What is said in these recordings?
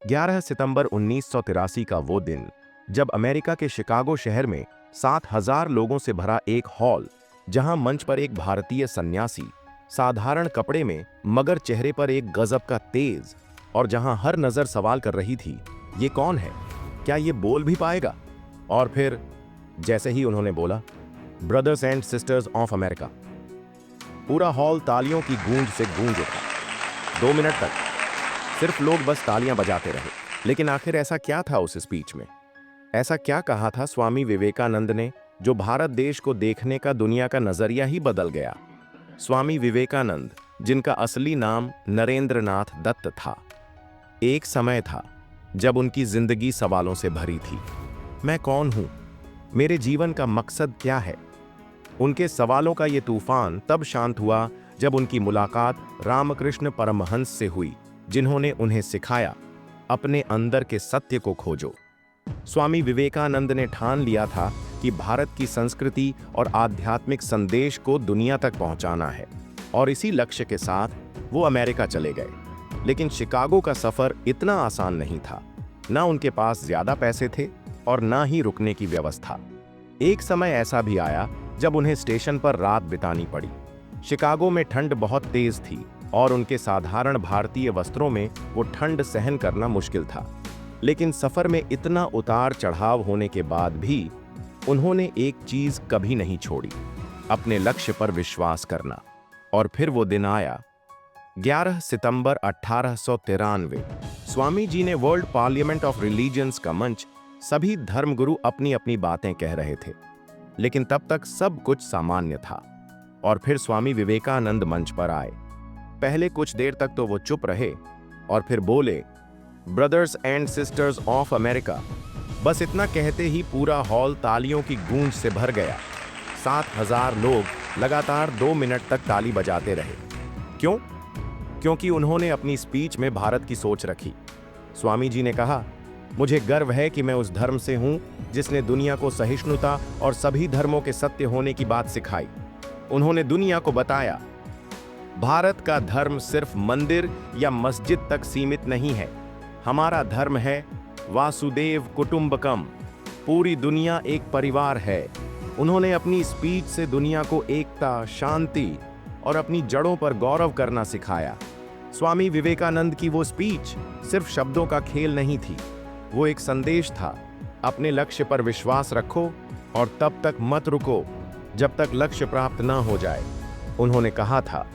11 सितंबर 1983 का वो दिन, जब अमेरिका के शिकागो शहर में 7,000 लोगों से भरा एक हॉल, जहां मंच पर एक भारतीय सन्यासी साधारण कपड़े में मगर चेहरे पर एक गजब का तेज, और जहां हर नजर सवाल कर रही थी, ये कौन है, क्या ये बोल भी पाएगा। और फिर जैसे ही उन्होंने बोला, brothers and sisters of America, पूरा हॉल तालियों की गूंज से गूंज उठा। 2 मिनट तक सिर्फ लोग बस तालियां बजाते रहे। लेकिन आखिर ऐसा क्या था उस स्पीच में? ऐसा क्या कहा था स्वामी विवेकानंद ने, जो भारत देश को देखने का दुनिया का नजरिया ही बदल गया? स्वामी विवेकानंद, जिनका असली नाम नरेंद्रनाथ दत्त था। एक समय था जब उनकी जिंदगी सवालों से भरी थी। मैं कौन हूं? मेरे जीवन का मकसद क्या है? उनके सवालों का ये तूफान तब शांत हुआ जब उनकी मुलाकात रामकृष्ण परमहंस से हुई, जिन्होंने उन्हें सिखाया, अपने अंदर के सत्य को खोजो। स्वामी विवेकानंद ने ठान लिया था कि भारत की संस्कृति और आध्यात्मिक संदेश को दुनिया तक पहुंचाना है, और इसी लक्ष्य के साथ वो अमेरिका चले गए। लेकिन शिकागो का सफर इतना आसान नहीं था। ना उनके पास ज्यादा पैसे थे और ना ही रुकने की व्यवस्था। एक समय ऐसा भी आया जब उन्हें स्टेशन पर रात बितानी पड़ी। शिकागो में ठंड बहुत तेज थी और उनके साधारण भारतीय वस्त्रों में वो ठंड सहन करना मुश्किल था। लेकिन सफर में इतना उतार चढ़ाव होने के बाद भी उन्होंने एक चीज कभी नहीं छोड़ी, अपने लक्ष्य पर विश्वास करना। और फिर वो दिन आया, 11 सितंबर 1893। स्वामी जी ने वर्ल्ड पार्लियामेंट ऑफ रिलीजियंस का मंच, सभी धर्मगुरु अपनी अपनी बातें कह रहे थे, लेकिन तब तक सब कुछ सामान्य था। और फिर स्वामी विवेकानंद मंच पर आए। पहले कुछ देर तक तो वो चुप रहे, और फिर बोले, brothers and sisters of America. बस इतना कहते ही पूरा हॉल तालियों की गूंज से भर गया। 7,000 लोग लगातार 2 मिनट तक ताली बजाते रहे। क्यों? क्योंकि उन्होंने अपनी स्पीच में भारत की सोच रखी। स्वामी जी ने कहा, मुझे गर्व है कि मैं उस धर्म से हूं जिसने दुनिया को सहिष्णुता और सभी धर्मों के सत्य होने की बात सिखाई। उन्होंने दुनिया को बताया, भारत का धर्म सिर्फ मंदिर या मस्जिद तक सीमित नहीं है। हमारा धर्म है वासुदेव कुटुंबकम, पूरी दुनिया एक परिवार है। उन्होंने अपनी स्पीच से दुनिया को एकता, शांति और अपनी जड़ों पर गौरव करना सिखाया। स्वामी विवेकानंद की वो स्पीच सिर्फ शब्दों का खेल नहीं थी, वो एक संदेश था। अपने लक्ष्य पर विश्वास रखो और तब तक मत रुको जब तक लक्ष्य प्राप्त ना हो जाए। उन्होंने कहा था,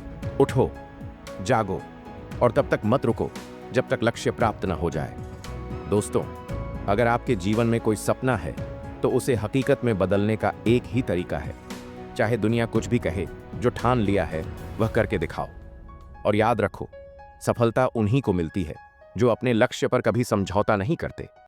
उठो, जागो और तब तक मत रुको जब तक लक्ष्य प्राप्त ना हो जाए। दोस्तों, अगर आपके जीवन में कोई सपना है तो उसे हकीकत में बदलने का एक ही तरीका है। चाहे दुनिया कुछ भी कहे, जो ठान लिया है वह करके दिखाओ। और याद रखो, सफलता उन्हीं को मिलती है जो अपने लक्ष्य पर कभी समझौता नहीं करते।